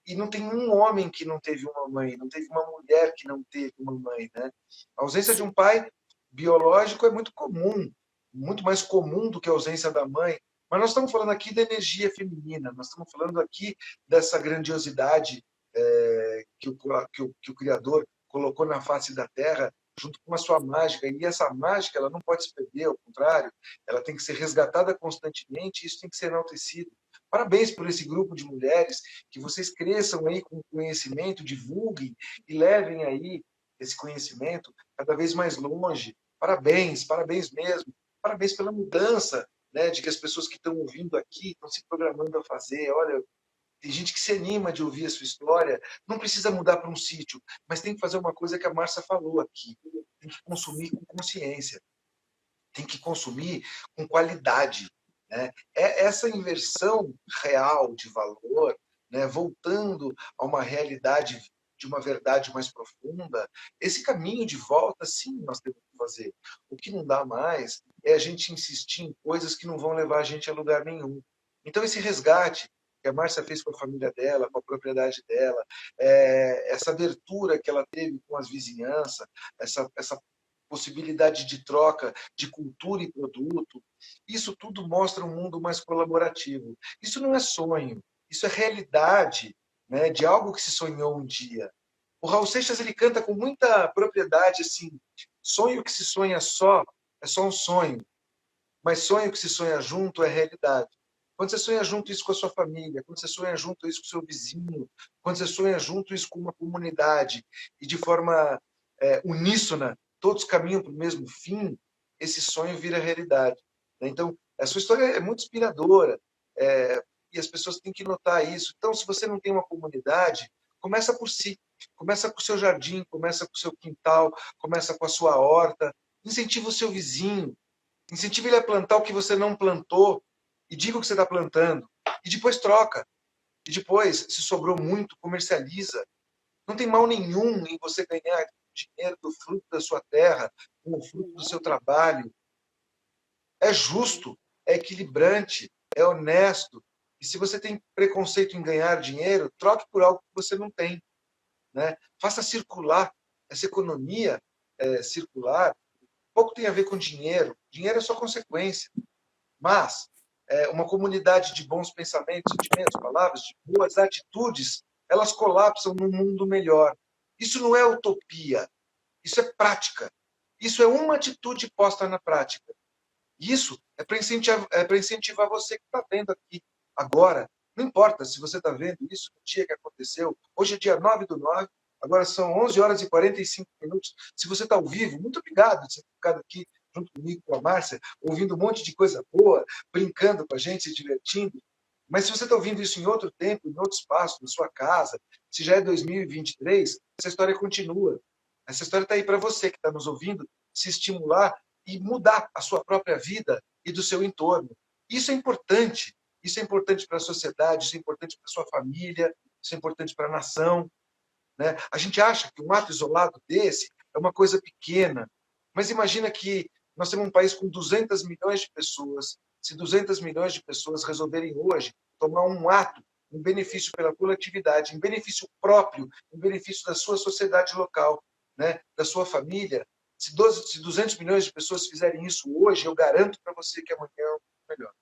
Speaker 1: e não tem um homem que não teve uma mãe, não teve uma mulher que não teve uma mãe, né? A ausência de um pai biológico é muito comum, muito mais comum do que a ausência da mãe. Mas nós estamos falando aqui da energia feminina, nós estamos falando aqui dessa grandiosidade que o Criador colocou na face da Terra, junto com a sua mágica. E essa mágica ela não pode se perder, ao contrário, ela tem que ser resgatada constantemente e isso tem que ser enaltecido. Parabéns por esse grupo de mulheres, que vocês cresçam aí com conhecimento, divulguem e levem aí esse conhecimento cada vez mais longe. Parabéns, parabéns mesmo. Parabéns pela mudança, né, de que as pessoas que estão ouvindo aqui estão se programando a fazer. Olha, tem gente que se anima de ouvir a sua história, não precisa mudar para um sítio, mas tem que fazer uma coisa que a Márcia falou aqui. Tem que consumir com consciência, tem que consumir com qualidade. Né? É essa inversão real de valor, né, voltando a uma realidade de uma verdade mais profunda, esse caminho de volta, sim, nós temos que fazer. O que não dá mais é a gente insistir em coisas que não vão levar a gente a lugar nenhum. Então, esse resgate que a Márcia fez com a família dela, com a propriedade dela, essa abertura que ela teve com as vizinhanças, essa possibilidade de troca de cultura e produto, isso tudo mostra um mundo mais colaborativo. Isso não é sonho, isso é realidade, né, de algo que se sonhou um dia. O Raul Seixas ele canta com muita propriedade assim: sonho que se sonha só é só um sonho, mas sonho que se sonha junto é realidade. Quando você sonha junto isso com a sua família, quando você sonha junto isso com o seu vizinho, quando você sonha junto isso com uma comunidade e de forma uníssona, todos caminham para o mesmo fim, esse sonho vira realidade. Então, a sua história é muito inspiradora e as pessoas têm que notar isso. Então, se você não tem uma comunidade, começa por si. Começa com o seu jardim, começa com o seu quintal, começa com a sua horta. Incentiva o seu vizinho, incentiva ele a plantar o que você não plantou e diga o que você está plantando. E depois troca. E depois, se sobrou muito, comercializa. Não tem mal nenhum em você ganhar dinheiro do fruto da sua terra, com o fruto do seu trabalho. É justo, é equilibrante, é honesto. E se você tem preconceito em ganhar dinheiro, troque por algo que você não tem. Né? Faça circular. Essa economia circular pouco tem a ver com dinheiro. Dinheiro é só consequência. Mas uma comunidade de bons pensamentos, sentimentos, palavras, de boas atitudes, elas colapsam num mundo melhor. Isso não é utopia. Isso é prática. Isso é uma atitude posta na prática. Isso é para incentivar você que está vendo aqui agora. Não importa se você está vendo isso no dia que aconteceu. Hoje é dia 9/9, agora são 11 horas e 45 minutos. Se você está ao vivo, muito obrigado por ter ficado aqui junto comigo, com a Márcia, ouvindo um monte de coisa boa, brincando com a gente, se divertindo. Mas se você está ouvindo isso em outro tempo, em outro espaço, na sua casa, se já é 2023, essa história continua. Essa história está aí para você que está nos ouvindo, se estimular e mudar a sua própria vida e do seu entorno. Isso é importante. Isso é importante para a sociedade, isso é importante para a sua família, isso é importante para a nação. Né? A gente acha que um ato isolado desse é uma coisa pequena, mas imagina que nós temos um país com 200 milhões de pessoas. Se 200 milhões de pessoas resolverem hoje tomar um ato em benefício pela coletividade, em benefício próprio, em benefício da sua sociedade local, né? Da sua família, se 200 milhões de pessoas fizerem isso hoje, eu garanto para você que amanhã é melhor.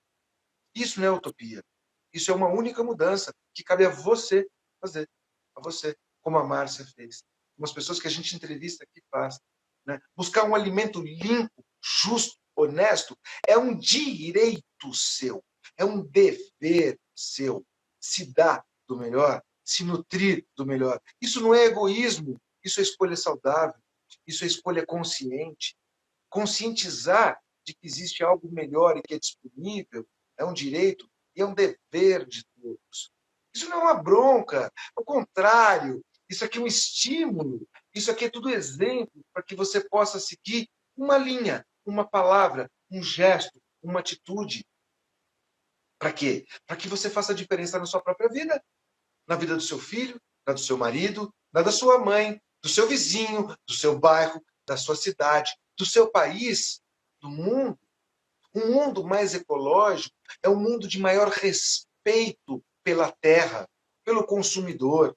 Speaker 1: Isso não é utopia. Isso é uma única mudança que cabe a você fazer. A você, como a Márcia fez. Como as pessoas que a gente entrevista aqui fazem. Né? Buscar um alimento limpo, justo, honesto, é um direito seu. É um dever seu. Se dar do melhor, se nutrir do melhor. Isso não é egoísmo. Isso é escolha saudável. Isso é escolha consciente. Conscientizar de que existe algo melhor e que é disponível é um direito e é um dever de todos. Isso não é uma bronca, ao contrário, isso aqui é um estímulo, isso aqui é tudo exemplo para que você possa seguir uma linha, uma palavra, um gesto, uma atitude. Para quê? Para que você faça a diferença na sua própria vida, na vida do seu filho, na do seu marido, na da sua mãe, do seu vizinho, do seu bairro, da sua cidade, do seu país, do mundo. Um mundo mais ecológico é um mundo de maior respeito pela terra, pelo consumidor.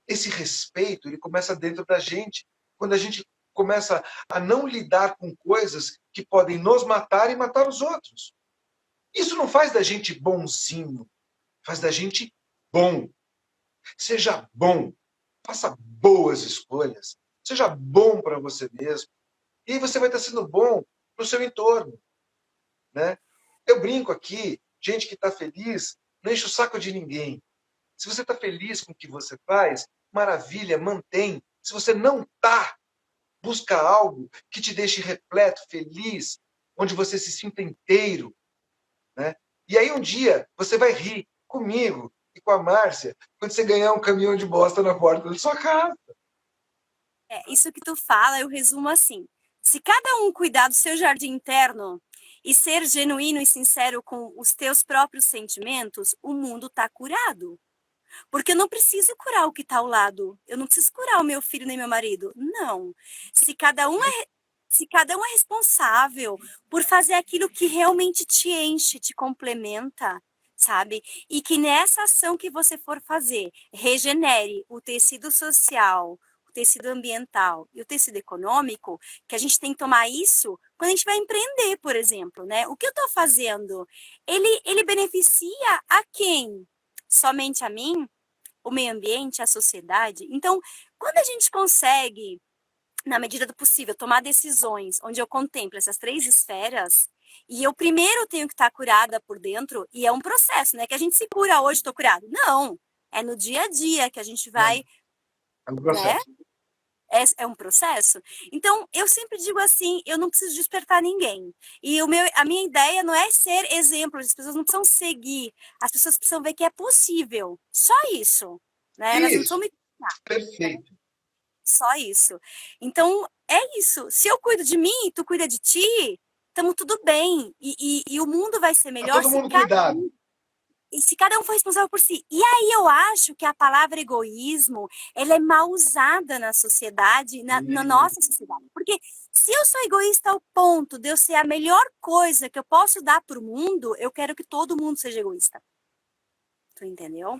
Speaker 1: Esse respeito, ele começa dentro da gente, quando a gente começa a não lidar com coisas que podem nos matar e matar os outros. Isso não faz da gente bonzinho, faz da gente bom. Seja bom, faça boas escolhas, seja bom para você mesmo. E aí você vai estar sendo bom para o seu entorno. Né? Eu brinco aqui, gente que está feliz, não enche o saco de ninguém. Se você está feliz com o que você faz, maravilha, mantém. Se você não está, busca algo que te deixe repleto, feliz, onde você se sinta inteiro. Né? E aí um dia você vai rir comigo e com a Márcia quando você ganhar um caminhão de bosta na porta da sua casa.
Speaker 2: Isso que tu fala, eu resumo assim. Se cada um cuidar do seu jardim interno e ser genuíno e sincero com os teus próprios sentimentos, o mundo está curado. Porque eu não preciso curar o que está ao lado. Eu não preciso curar o meu filho nem meu marido. Não. Se cada um é responsável por fazer aquilo que realmente te enche, te complementa, sabe? E que nessa ação que você for fazer, regenere o tecido social, o tecido ambiental e o tecido econômico, que a gente tem que tomar isso quando a gente vai empreender, por exemplo, né? O que eu estou fazendo, ele beneficia a quem? Somente a mim? O meio ambiente, a sociedade? Então, quando a gente consegue, na medida do possível, tomar decisões onde eu contemplo essas 3 esferas, e eu primeiro tenho que estar curada por dentro, e é um processo, né? Que a gente se cura hoje, estou curado. Não, é no dia a dia que a gente vai,
Speaker 1: É um
Speaker 2: né?
Speaker 1: processo.
Speaker 2: É um processo. Então, eu sempre digo assim, eu não preciso despertar ninguém. E a minha ideia não é ser exemplo, as pessoas não precisam seguir, as pessoas precisam ver que é possível. Só isso, né? Elas não precisam
Speaker 1: Isso,
Speaker 2: me ensinar,
Speaker 1: perfeito.
Speaker 2: só isso. Então, é isso. Se eu cuido de mim, tu cuida de ti, estamos tudo bem. E o mundo vai ser
Speaker 1: Tá
Speaker 2: melhor
Speaker 1: todo mundo cuidado.
Speaker 2: se cada um for responsável por si. E aí eu acho que a palavra egoísmo, ela é mal usada na sociedade, na nossa sociedade. Porque se eu sou egoísta ao ponto de eu ser a melhor coisa que eu posso dar para o mundo, eu quero que todo mundo seja egoísta. Tu entendeu?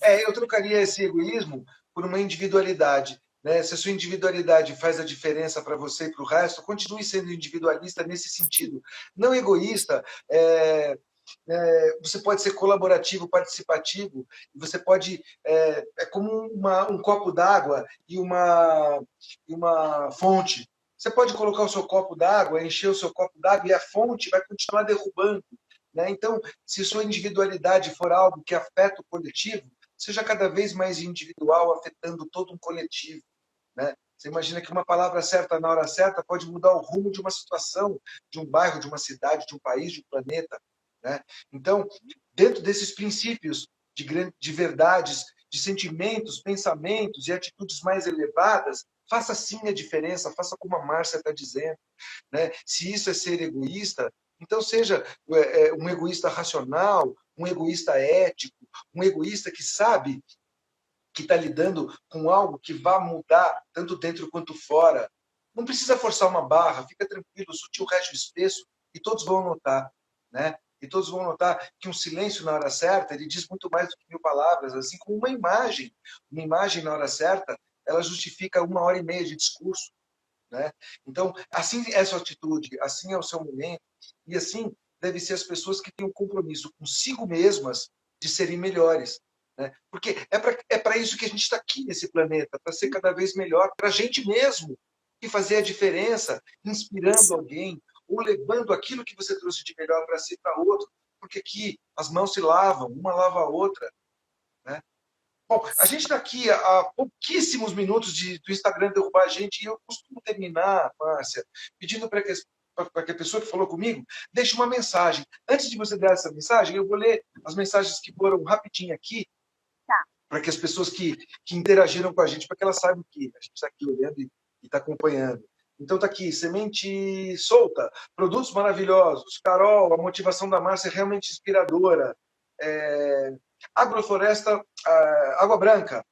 Speaker 1: Eu trocaria esse egoísmo por uma individualidade. Né? Se a sua individualidade faz a diferença para você e para o resto, continue sendo individualista nesse sentido. Não egoísta, você pode ser colaborativo, participativo, você pode. É como um copo d'água e uma fonte. Você pode colocar o seu copo d'água, encher o seu copo d'água e a fonte vai continuar derrubando. Né? Então, se sua individualidade for algo que afeta o coletivo, seja cada vez mais individual, afetando todo um coletivo. Né? Você imagina que uma palavra certa na hora certa pode mudar o rumo de uma situação, de um bairro, de uma cidade, de um país, de um planeta. Né? Então, dentro desses princípios de verdades, de sentimentos, pensamentos e atitudes mais elevadas, faça sim a diferença, faça como a Márcia está dizendo. Né? Se isso é ser egoísta, então seja um egoísta racional, um egoísta ético, um egoísta que sabe que está lidando com algo que vai mudar tanto dentro quanto fora. Não precisa forçar uma barra, fica tranquilo, o sutil rege o espesso e todos vão notar. Né? E todos vão notar que um silêncio na hora certa, ele diz muito mais do que 1000 palavras, assim como uma imagem. Uma imagem na hora certa, ela justifica 1h30 de discurso. Né? Então, assim é a sua atitude, assim é o seu momento, e assim deve ser as pessoas que têm um compromisso consigo mesmas de serem melhores. Né? Porque é para isso que a gente está aqui nesse planeta, para ser cada vez melhor, para a gente mesmo, e fazer a diferença, inspirando alguém, ou levando aquilo que você trouxe de melhor para si para outro, porque aqui as mãos se lavam, uma lava a outra. Né? Bom, a gente está aqui há pouquíssimos minutos do Instagram derrubar a gente, e eu costumo terminar, Márcia, pedindo para que a pessoa que falou comigo deixe uma mensagem. Antes de você dar essa mensagem, eu vou ler as mensagens que foram rapidinho aqui,
Speaker 2: Tá.
Speaker 1: para que as pessoas que interagiram com a gente, para que elas saibam que a gente está aqui olhando e está acompanhando. Então tá aqui, semente solta, produtos maravilhosos. Carol, a motivação da Márcia é realmente inspiradora. Agrofloresta Água Branca.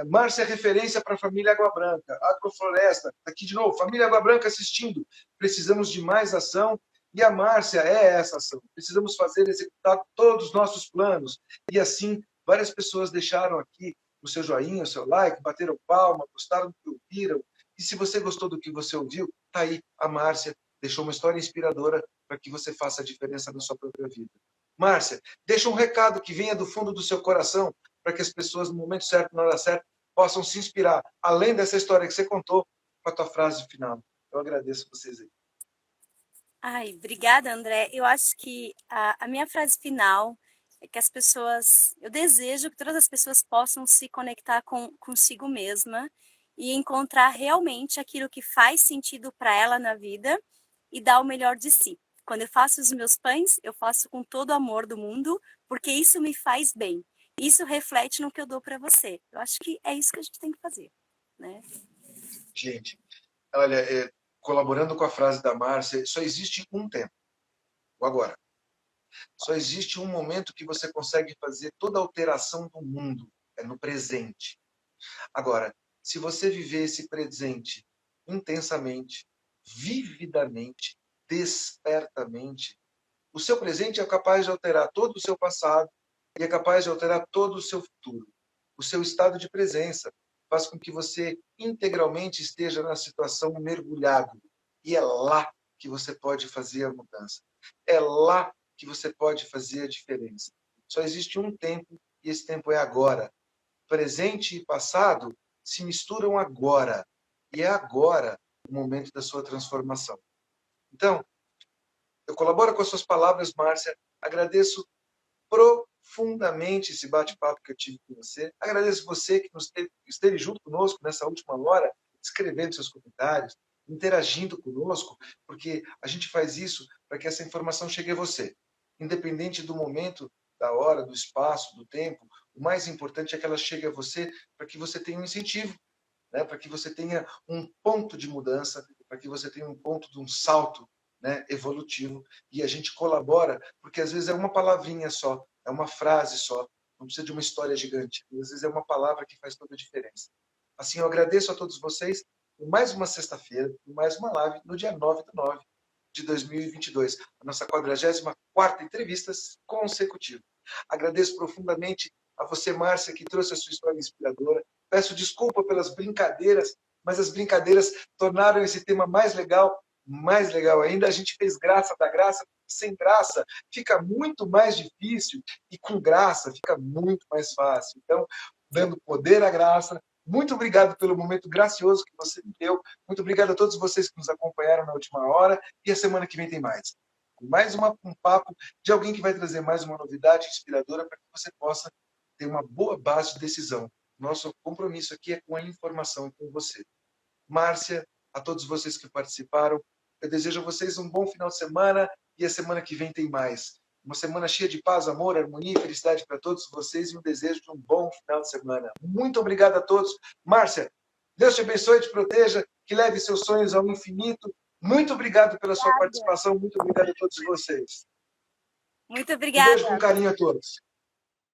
Speaker 1: Márcia é referência para a família Água Branca. Agrofloresta, aqui de novo, família Água Branca assistindo. Precisamos de mais ação e a Márcia é essa ação. Precisamos fazer executar todos os nossos planos. E assim, várias pessoas deixaram aqui o seu joinha, o seu like, bateram palma, gostaram do que ouviram. E se você gostou do que você ouviu, tá aí a Márcia deixou uma história inspiradora para que você faça a diferença na sua própria vida. Márcia, deixa um recado que venha do fundo do seu coração para que as pessoas, no momento certo, na hora certa, possam se inspirar, além dessa história que você contou, com a tua frase final. Eu agradeço vocês aí.
Speaker 2: Ai, obrigada, André. Eu acho que a minha frase final é que as pessoas, eu desejo que todas as pessoas possam se conectar consigo mesma e encontrar realmente aquilo que faz sentido para ela na vida e dar o melhor de si. Quando eu faço os meus pães, eu faço com todo o amor do mundo, porque isso me faz bem. Isso reflete no que eu dou para você. Eu acho que é isso que a gente tem que fazer, né?
Speaker 1: Gente, olha, colaborando com a frase da Márcia, só existe um tempo, o agora. Só existe um momento que você consegue fazer toda a alteração do mundo, é no presente. Agora, se você viver esse presente intensamente, vividamente, despertamente, o seu presente é capaz de alterar todo o seu passado e é capaz de alterar todo o seu futuro. O seu estado de presença faz com que você integralmente esteja na situação mergulhado. E é lá que você pode fazer a mudança. É lá que você pode fazer a diferença. Só existe um tempo e esse tempo é agora. Presente e passado se misturam agora. E é agora o momento da sua transformação. Então, eu colaboro com as suas palavras, Márcia. Agradeço profundamente esse bate-papo que eu tive com você. Agradeço você que esteve junto conosco nessa última hora, escrevendo seus comentários, interagindo conosco, porque a gente faz isso para que essa informação chegue a você. Independente do momento, da hora, do espaço, do tempo, o mais importante é que ela chegue a você para que você tenha um incentivo, né? Para que você tenha um ponto de mudança, para que você tenha um ponto de um salto, né, evolutivo, e a gente colabora, porque às vezes é uma palavrinha só, é uma frase só, não precisa de uma história gigante, às vezes é uma palavra que faz toda a diferença. Assim, eu agradeço a todos vocês por mais uma sexta-feira, por mais uma live, no dia 9/9 de 2022, a nossa 44ª entrevista consecutiva. Agradeço profundamente a você, Márcia, que trouxe a sua história inspiradora. Peço desculpa pelas brincadeiras, mas as brincadeiras tornaram esse tema mais legal ainda. A gente fez graça da graça, sem graça fica muito mais difícil e com graça fica muito mais fácil. Então, dando poder à graça, muito obrigado pelo momento gracioso que você me deu. Muito obrigado a todos vocês que nos acompanharam na última hora e a semana que vem tem mais. Mais um papo de alguém que vai trazer mais uma novidade inspiradora para que você possa ter uma boa base de decisão. Nosso compromisso aqui é com a informação e com você. Márcia, a todos vocês que participaram, eu desejo a vocês um bom final de semana e a semana que vem tem mais. Uma semana cheia de paz, amor, harmonia e felicidade para todos vocês e um desejo de um bom final de semana. Muito obrigado a todos. Márcia, Deus te abençoe e te proteja, que leve seus sonhos ao infinito. Muito obrigado pela sua participação, muito obrigado a todos vocês.
Speaker 2: Muito obrigada.
Speaker 1: Um beijo com carinho a todos.